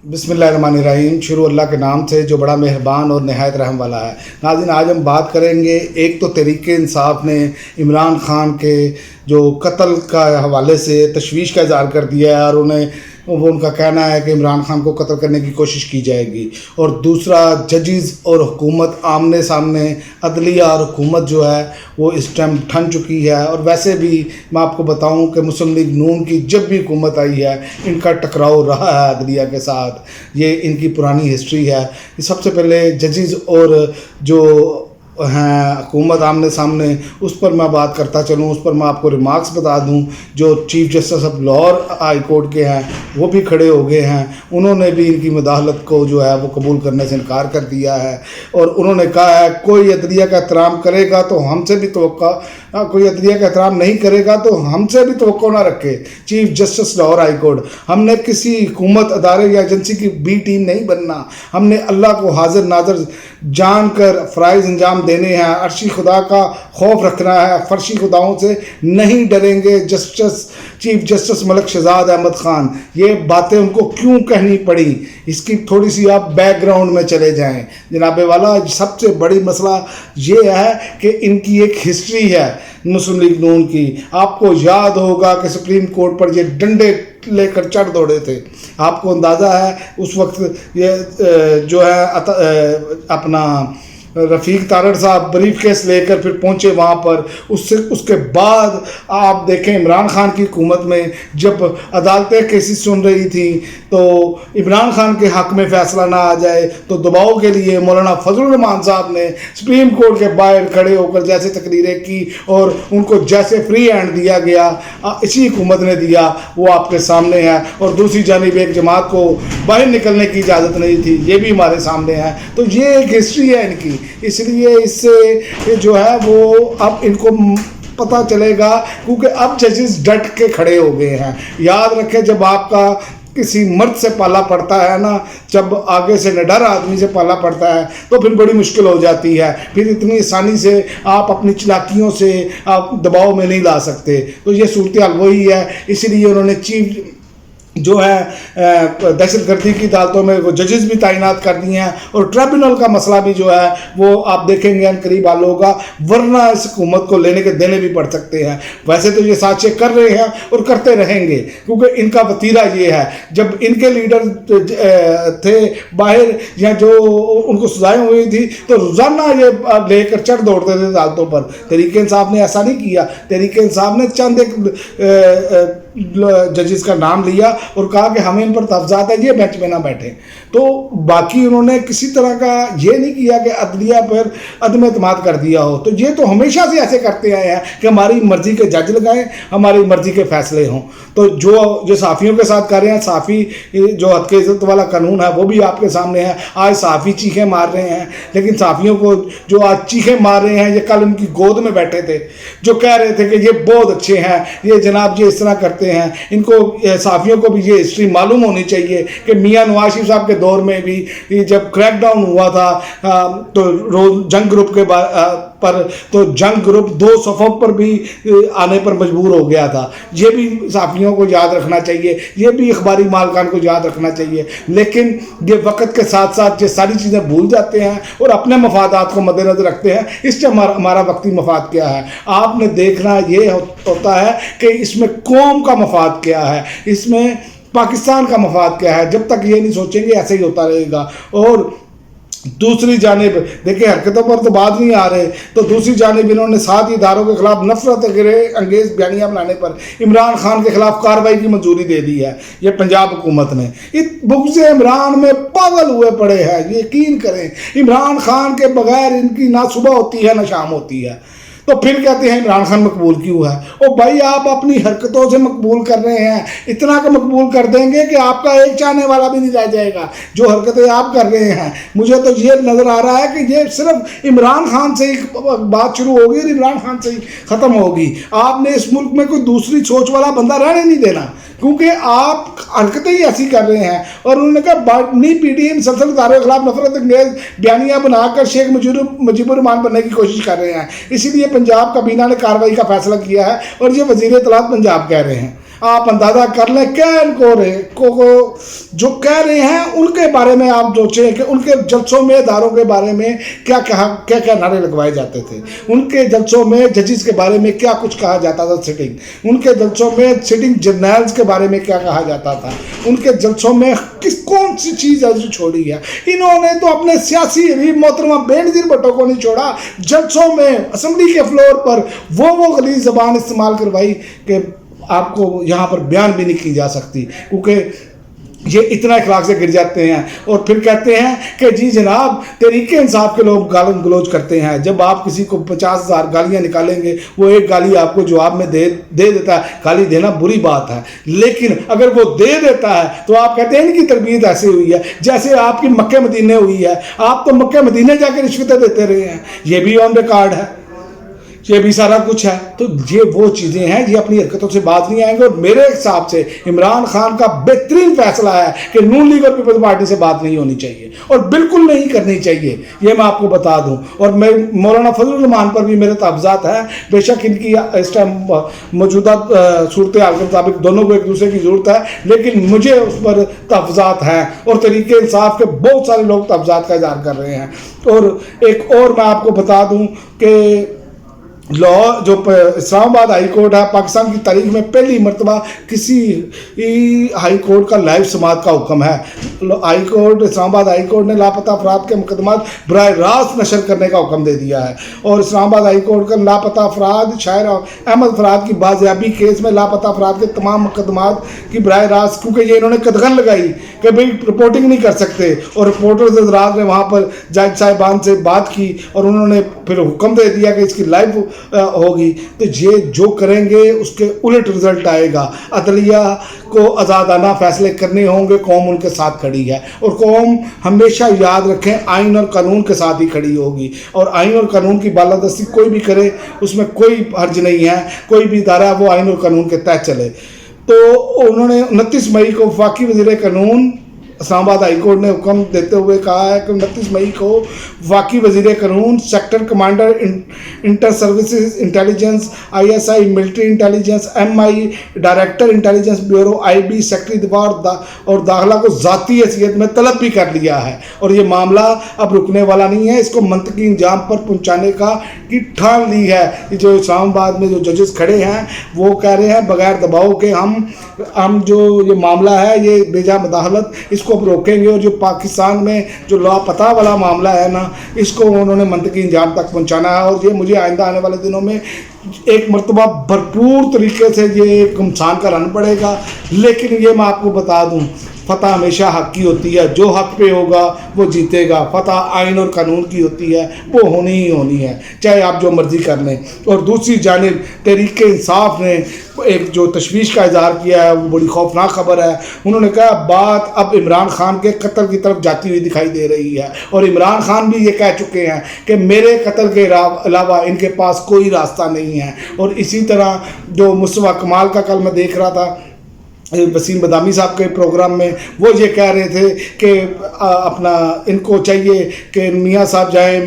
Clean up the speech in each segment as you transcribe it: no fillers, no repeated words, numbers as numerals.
बिस्मिल्लाहिर्रहमानिर्रहीम। शुरू अल्लाह के नाम से जो बड़ा मेहरबान और नहायत रहम वाला है। नाज़रीन, आज हम बात करेंगे, एक तो तहरीक इंसाफ ने इमरान ख़ान के जो कत्ल का हवाले से तशवीश का इज़हार कर दिया है और वो उनका कहना है कि इमरान ख़ान को कत्ल करने की कोशिश की जाएगी। और दूसरा, जजेस और हुकूमत आमने सामने, अदलिया और हुकूमत जो है वो इस टाइम ठन चुकी है। और वैसे भी मैं आपको बताऊं कि मुस्लिम लीग नून की जब भी हुकूमत आई है इनका टकराव रहा है अदलिया के साथ, ये इनकी पुरानी हिस्ट्री है। सबसे पहले जजेस और जो हैं हुकूमत आमने सामने, उस पर मैं बात करता चलूँ। उस पर मैं आपको रिमार्क्स बता दूं। जो chief justice of Lahore high court के हैं वो भी खड़े हो गए हैं। उन्होंने भी इनकी मुदाखलत को जो है वो कबूल करने से इनकार कर दिया है और उन्होंने कहा है कोई अदलिया का एहतराम करेगा तो हमसे भी तवक्को, कोई अदलिया का एहतराम नहीं करेगा तो हमसे भी तवक्को ना रखे। Chief justice Lahore high court, हमने किसी हुकूमत, अदारे या एजेंसी की बी टीम नहीं बनना। हमने अल्लाह को हाजिर नाजर जान कर फ़राइज़ अंजाम देने हैं। अर्शी खुदा का खौफ रखना है, फर्शी खुदाओं से नहीं डरेंगे। चीफ जस्टिस मलिक शहजाद अहमद ख़ान, ये बातें उनको क्यों कहनी पड़ी, इसकी थोड़ी सी आप बैकग्राउंड में चले जाएं जनाबे वाला। सबसे बड़ी मसला ये है कि इनकी एक हिस्ट्री है मुस्लिम लीग नून की। आपको याद होगा कि सुप्रीम कोर्ट पर ये डंडे लेकर चढ़ दौड़े थे। आपको अंदाज़ा है उस वक्त ये जो है अपना रफ़ीक तारड़ साहब ब्रीफ केस लेकर फिर पहुंचे वहां पर। उसके बाद आप देखें इमरान खान की हुकूमत में जब अदालतें केसेस सुन रही थी तो इमरान खान के हक़ में फ़ैसला ना आ जाए तो दबाव के लिए मौलाना फजलुर रहमान साहब ने सुप्रीम कोर्ट के बाहर खड़े होकर जैसे तकरीरें की और उनको जैसे फ्री हैंड दिया गया, इसी हुकूमत ने दिया, वो आपके सामने है। और दूसरी जानिब एक जमात को बाहर निकलने की इजाज़त नहीं थी, ये भी हमारे सामने है। तो ये एक हिस्ट्री है इनकी, इसलिए इससे जो है वो अब इनको पता चलेगा, क्योंकि अब जजेस डट के खड़े हो गए हैं। याद रखें, जब आपका किसी मर्द से पाला पड़ता है ना, जब आगे से निडर आदमी से पाला पड़ता है तो फिर बड़ी मुश्किल हो जाती है। फिर इतनी आसानी से आप अपनी चालाकियों से आप दबाव में नहीं ला सकते। तो ये सूरत हाल वही है। इसलिए उन्होंने चीफ जो है दहशतगर्दी की अदालतों में वो जजेस भी तैनात कर दिए हैं और ट्रिब्यूनल का मसला भी जो है वो आप देखेंगे अनकरीब हल होगा, वरना इस हुकूमत को लेने के देने भी पड़ सकते हैं। वैसे तो ये साजिशें कर रहे हैं और करते रहेंगे, क्योंकि इनका वतीरा ये है। जब इनके लीडर थे बाहर या जो उनको सजाएं हुई थी तो रोज़ाना ये लेकर चढ़ दौड़ते थे अदालतों पर। तहरीक इंसाफ ने ऐसा नहीं किया। तहरीक इंसाफ ने चंद एक जजेस का नाम लिया और कहा कि हमें इन पर तफजात है, ये बेंच में ना बैठे। तो बाकी उन्होंने किसी तरह का ये नहीं किया कि अदलिया पर अदम एतमाद कर दिया हो। तो ये तो हमेशा से ऐसे करते आए हैं कि हमारी मर्जी के जज लगाएं, हमारी मर्जी के फैसले हों। तो जो सहाफ़ियों के साथ कर रहे हैं, सहाफ़ी जो हद के इज़्ज़त वाला कानून है वो भी आपके सामने है। आज सहाफ़ी चीखें मार रहे हैं, लेकिन सहाफ़ियों को जो आज चीखें मार रहे हैं, ये कल उनकी गोद में बैठे थे जो कह रहे थे कि ये बहुत अच्छे हैं, ये जनाब ये इस तरह करते हैं। इनको सहाफ़ियों को भी ये हिस्ट्री मालूम होनी चाहिए कि मियाँ नवाज शरीफ साहब के दौर में भी जब क्रैकडाउन हुआ था तो जंग ग्रुप के पर तो जंग ग्रुप 2 सफ़ों पर भी आने पर मजबूर हो गया था। ये भी सहाफ़ियों को याद रखना चाहिए, ये भी अखबारी मालकान को याद रखना चाहिए। लेकिन ये वक्त के साथ साथ ये सारी चीज़ें भूल जाते हैं और अपने मफादात को मद्देनज़र रखते हैं। इससे हमारा वक्ती मफाद क्या है आपने देखना ये होता है कि इसमें कौम का मफाद क्या है, इसमें पाकिस्तान का मफाद क्या है। जब तक ये नहीं सोचेंगे ऐसे ही होता रहेगा। और दूसरी जानिब देखिए, हरकतों पर तो बात नहीं आ रहे, तो दूसरी जानिब इन्होंने 7 इदारों के खिलाफ नफरत अंगेज बयानियाँ बनाने पर इमरान खान के खिलाफ कार्रवाई की मंजूरी दे दी है ये पंजाब हुकूमत ने। बुग़्ज़ इमरान में पागल हुए पड़े हैं। यकीन करें, इमरान खान के बगैर इनकी ना सुबह होती है ना शाम होती है। तो फिर कहते हैं इमरान खान मकबूल क्यों है। ओ भाई, आप अपनी हरकतों से मकबूल कर रहे हैं, इतना का मकबूल कर देंगे कि आपका एक चाहने वाला भी नहीं रह जाएगा। जो हरकतें आप कर रहे हैं, मुझे तो ये नज़र आ रहा है कि ये सिर्फ इमरान खान से ही बात शुरू होगी और इमरान खान से ही ख़त्म होगी। आपने इस मुल्क में कोई दूसरी सोच वाला बंदा रहने नहीं देना, क्योंकि आप हरकतें ही ऐसी कर रहे हैं। और उन्होंने कहा PDM मुसलसल इदारों के खिलाफ नफरत अंगेज बयानियाँ बनाकर शेख मुजीबुर रहमान बनने की कोशिश कर रहे हैं। इसीलिए पंजाब काबीना ने कार्रवाई का फैसला किया है और ये वज़ीर इत्तलात पंजाब कह रहे हैं। آپ اندازہ کر لیں کیا ان کو جو کہہ رہے ہیں ان کے بارے میں آپ سوچیں کہ ان کے جلسوں میں اداروں کے بارے میں کیا کیا نعرے لگوائے جاتے تھے، ان کے جلسوں میں ججز کے بارے میں کیا کچھ کہا جاتا تھا، ان کے جلسوں میں سٹنگ جرنلز کے بارے میں کیا کہا جاتا تھا، ان کے جلسوں میں کون سی چیز ایسی چھوڑی ہے۔ انہوں نے تو اپنے سیاسی محترمہ بے نظیر بھٹو کو نہیں چھوڑا، جلسوں میں اسمبلی کے فلور پر وہ غلیظ زبان استعمال کروائی کہ آپ کو یہاں پر بیان بھی نہیں کی جا سکتی، کیونکہ یہ اتنا اخلاق سے گر جاتے ہیں اور پھر کہتے ہیں کہ جی جناب تحریک انصاف کے لوگ گالن گلوچ کرتے ہیں۔ جب آپ کسی کو 50,000 گالیاں نکالیں گے وہ ایک گالی آپ کو جواب میں دے دیتا ہے، گالی دینا بری بات ہے، لیکن اگر وہ دے دیتا ہے تو آپ کہتے ہیں ان کی تربیت ایسے ہوئی ہے جیسے آپ کی مکہ مدینے ہوئی ہے، آپ تو مکہ مدینے جا کے رشوتیں دیتے رہے ہیں، یہ بھی آن ریکارڈ ہے، یہ بھی سارا کچھ ہے۔ تو یہ وہ چیزیں ہیں، یہ اپنی حرکتوں سے باز نہیں آئیں گے، اور میرے حساب سے عمران خان کا بہترین فیصلہ ہے کہ نون لیگ اور پیپلز پارٹی سے بات نہیں ہونی چاہیے اور بالکل نہیں کرنی چاہیے، یہ میں آپ کو بتا دوں۔ اور میں مولانا فضل الرحمان پر بھی میرے تحفظات ہیں، بے شک ان کی اس ٹائم موجودہ صورتحال کے مطابق دونوں کو ایک دوسرے کی ضرورت ہے، لیکن مجھے اس پر تحفظات ہیں اور تحریک انصاف کے بہت سارے لوگ تحفظات کا اظہار کر رہے ہیں۔ اور ایک اور میں آپ کو بتا دوں کہ لاہور جو اسلام آباد ہائی کورٹ ہے، پاکستان کی تاریخ میں پہلی مرتبہ کسی ہائی کورٹ کا لائیو سماعت کا حکم ہے۔ ہائی کورٹ اسلام آباد ہائی کورٹ نے لاپتہ افراد کے مقدمات براہ راست نشر کرنے کا حکم دے دیا ہے، اور اسلام آباد ہائی کورٹ کا لاپتہ افراد شاعر احمد فراد کی بازیابی کیس میں لاپتہ افراد کے تمام مقدمات کی براہ راست، کیونکہ یہ انہوں نے قدغن لگائی کہ بھئی رپورٹنگ نہیں کر سکتے، اور رپورٹرز حضرات نے وہاں پر جج صاحبان سے بات کی اور انہوں نے پھر حکم دے دیا کہ اس کی لائیو ہوگی، تو یہ جو کریں گے اس کے الٹ رزلٹ آئے گا۔ عدلیہ کو آزادانہ فیصلے کرنے ہوں گے، قوم ان کے ساتھ کھڑی ہے، اور قوم ہمیشہ یاد رکھیں آئین اور قانون کے ساتھ ہی کھڑی ہوگی، اور آئین اور قانون کی بالادستی کوئی بھی کرے اس میں کوئی حرج نہیں ہے، کوئی بھی ادارہ وہ آئین اور قانون کے تحت چلے۔ تو انہوں نے 29 مئی کو وفاقی وزیر قانون اسلام آباد ہائی کورٹ نے حکم دیتے ہوئے کہا ہے کہ 29 مئی کو وفاقی وزیر قانون، sector commander inter services intelligence ISI military intelligence MI director intelligence bureau IB secretary دفاع اور داخلہ کو ذاتی حیثیت میں طلب بھی کر لیا ہے، اور یہ معاملہ اب رکنے والا نہیں ہے، اس کو منطقی انجام پر پہنچانے کی ٹھان لی ہے۔ جو اسلام آباد میں جو ججز کھڑے ہیں وہ کہہ رہے ہیں بغیر دباؤ کے ہم جو یہ معاملہ ہے یہ بے جا مداخلت اس کو روکیں گے، اور جو پاکستان میں جو لاپتہ والا معاملہ ہے نا اس کو انہوں نے منطقی انجام تک پہنچانا ہے، اور یہ مجھے آئندہ آنے والے دنوں میں ایک مرتبہ بھرپور طریقے سے یہ گھمسان کرانا پڑے گا۔ لیکن یہ میں آپ کو بتا دوں فتح ہمیشہ حق کی ہوتی ہے، جو حق پہ ہوگا وہ جیتے گا، فتح آئین اور قانون کی ہوتی ہے، وہ ہونی ہی ہونی ہے چاہے آپ جو مرضی کر لیں۔ اور دوسری جانب تحریک انصاف نے ایک جو تشویش کا اظہار کیا ہے وہ بڑی خوفناک خبر ہے، انہوں نے کہا بات اب عمران خان کے قتل کی طرف جاتی ہوئی دکھائی دے رہی ہے، اور عمران خان بھی یہ کہہ چکے ہیں کہ میرے قتل کے علاوہ ان کے پاس کوئی راستہ نہیں ہے۔ اور اسی طرح جو مصطفیٰ کمال کا کل میں دیکھ رہا تھا وسیم بدامی صاحب کے پروگرام میں، وہ یہ کہہ رہے تھے کہ اپنا ان کو چاہیے کہ میاں صاحب جائیں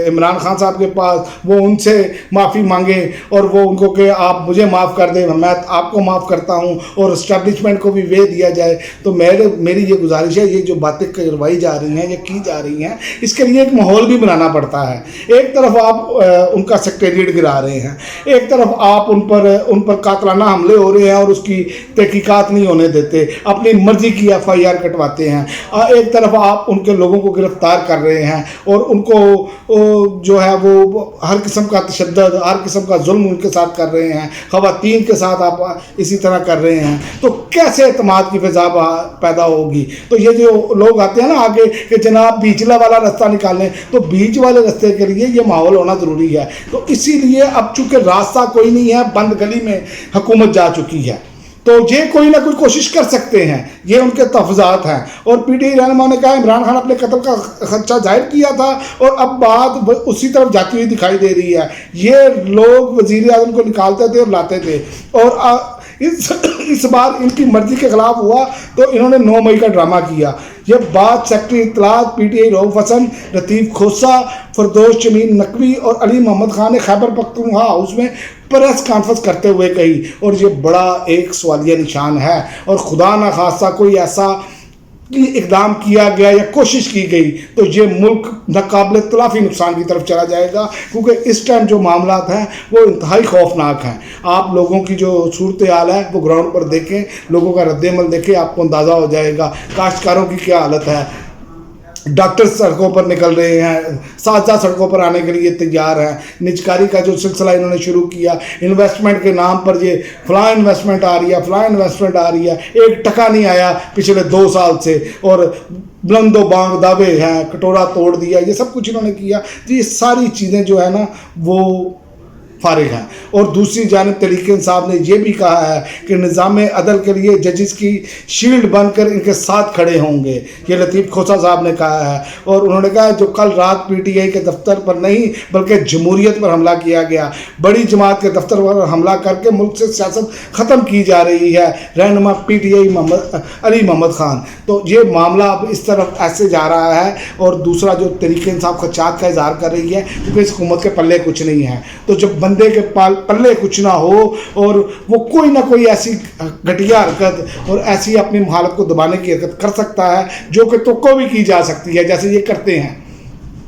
عمران خان صاحب کے پاس، وہ ان سے معافی مانگیں اور وہ ان کو کہ آپ مجھے معاف کر دیں، میں آپ کو معاف کرتا ہوں، اور اسٹیبلشمنٹ کو بھی وے دیا جائے۔ تو میری یہ گزارش ہے، یہ جو باتیں کروائی جا رہی ہیں یا کی جا رہی ہیں اس کے لیے ایک ماحول بھی بنانا پڑتا ہے۔ ایک طرف آپ ان کا سیکریٹریٹ گرا رہے ہیں، ایک طرف آپ ان پر قاتلانہ حملے ہو رہے ہیں اور اس کی تحقیقات نہیں ہونے دیتے، اپنی مرضی کی FIR کٹواتے ہیں، ایک طرف آپ ان کے لوگوں کو گرفتار کر رہے ہیں اور ان کو جو ہے وہ ہر قسم کا تشدد، ہر قسم کا ظلم ان کے ساتھ کر رہے ہیں، خواتین کے ساتھ آپ اسی طرح کر رہے ہیں، تو کیسے اعتماد کی فضا پیدا ہوگی؟ تو یہ جو لوگ آتے ہیں نا آگے کہ جناب بیچلا والا راستہ نکالیں، تو بیچ والے راستے کے لیے یہ ماحول ہونا ضروری ہے۔ تو اسی لیے اب چونکہ راستہ کوئی نہیں ہے، بند گلی میں حکومت جا چکی ہے، تو یہ کوئی نہ کوئی کوشش کر سکتے ہیں، یہ ان کے تحفظات ہیں۔ اور PTI رہنما نے کہا عمران خان اپنے قتل کا خدشہ ظاہر کیا تھا اور اب بات اسی طرف جاتی ہوئی دکھائی دے رہی ہے۔ یہ لوگ وزیر اعظم کو نکالتے تھے اور لاتے تھے، اور इस बार इनकी मर्जी के खिलाफ हुआ तो इन्होंने 9 मई का ड्रामा किया। ये बात सेक्रेटरी इत्तलात पीटीआई रऊफ हसन, लतीफ़ खोसा, फरदौस जमील नकवी और अली मोहम्मद खान ने खैबर पख्तूनख्वा हाउस में प्रेस कॉन्फ्रेंस करते हुए कही। और ये बड़ा एक सवालिया निशान है, और खुदा न खास्ता कोई ऐसा इकदाम किया गया या कोशिश की गई तो ये मुल्क नाकाबिल तलाफ़ी नुकसान की तरफ चला जाएगा, क्योंकि इस टाइम जो मामलात हैं वो इंतहाई खौफनाक हैं। आप लोगों की जो सूरत हाल है वो ग्राउंड पर देखें, लोगों का रद्दमल देखें, आपको अंदाज़ा हो जाएगा काश्तकारों की क्या हालत है। डॉक्टर सड़कों पर निकल रहे हैं, साथ सड़कों पर आने के लिए तैयार हैं। निजकारी का जो सिलसिला इन्होंने शुरू किया, इन्वेस्टमेंट के नाम पर ये फलां इन्वेस्टमेंट आ रही है, फलां इन्वेस्टमेंट आ रही है, 1 टका नहीं आया पिछले 2 साल से, और बुलंदो बांग दावे हैं, कटोरा तोड़ दिया, ये सब कुछ इन्होंने किया। तो ये सारी चीज़ें जो है ना वो फारिग हैं। और दूसरी जानिब तहरीक इंसाफ ने यह भी कहा है कि निज़ाम अदल के लिए जजेस की शील्ड बनकर इनके साथ खड़े होंगे, ये लतीफ़ खोसा साहब ने कहा है। और उन्होंने कहा जो कल रात पीटीआई के दफ्तर पर नहीं बल्कि जमहूरियत पर हमला किया गया, बड़ी जमात के दफ्तर पर हमला करके मुल्क से सियासत ख़त्म की जा रही है, रहनुमा पीटीआई अली मोहम्मद खान। तो ये मामला अब इस तरफ ऐसे जा रहा है। और दूसरा जो तहरीक इंसाफ खदशात का इजहार कर रही है, क्योंकि इस हुकूमत के पल्ले कुछ नहीं है, तो जब बंदे के पल्ले कुछ ना हो और वो कोई ना कोई ऐसी घटिया हरकत और ऐसी अपनी हालत को दबाने की हरकत कर सकता है जो कि तुक्को भी की जा सकती है, जैसे ये करते हैं,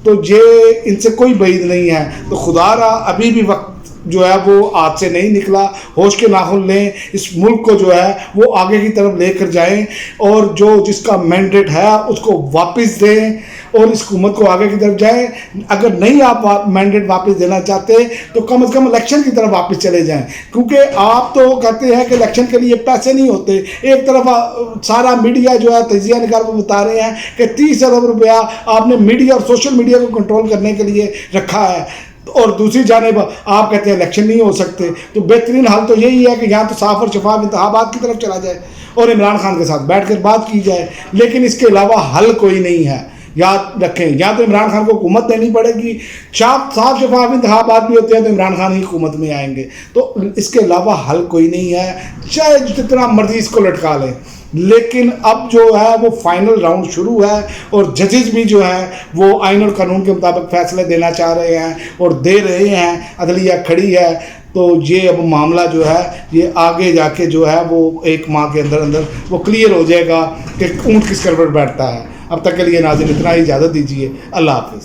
तो ये इनसे कोई बईद नहीं है। तो खुदारा अभी भी वक्त जो है वो हाथ से नहीं निकला, होश के नाखुन लें, इस मुल्क को जो है वो आगे की तरफ लेकर जाएं, और जो जिसका मैंडेट है उसको वापस दें और इस हुकूमत को आगे की तरफ जाएं। अगर नहीं आप मैंडेट वापस देना चाहते तो कम से कम इलेक्शन की तरफ वापस चले जाएं, क्योंकि आप तो कहते हैं कि इलेक्शन के लिए पैसे नहीं होते। एक तरफ सारा मीडिया जो है तजिया निकाल को बता रहे हैं कि 30 अरब रुपया आपने मीडिया और सोशल मीडिया को कंट्रोल करने के लिए रखा है, और दूसरी जानिब आप कहते हैं इलेक्शन नहीं हो सकते। तो बेहतरीन हाल तो यही है कि यहाँ तो साफ और शफाफ इंतखाबात की तरफ चला जाए और इमरान खान के साथ बैठकर बात की जाए, लेकिन इसके अलावा हल कोई नहीं है। याद रखें, या तो इमरान खान को हुकूमत देनी पड़ेगी, साफ शफाफ इंतखाबात भी होते हैं तो इमरान खान ही हुकूमत में आएंगे, तो इसके अलावा हल कोई नहीं है, चाहे जितना मर्जी इसको लटका लें। लेकिन अब जो है वो फाइनल राउंड शुरू है, और जजेस भी जो है वो आइन और कानून के मुताबिक फैसले देना चाह रहे हैं और दे रहे हैं, अदलिया खड़ी है। तो ये अब मामला जो है ये आगे जाके जो है वो 1 माह के अंदर वो क्लियर हो जाएगा कि ऊँट किस कर पर बैठता है। अब तक के लिए नाज़रीन इतना ही इजाज़त दीजिए, अल्लाह हाफ़िज़।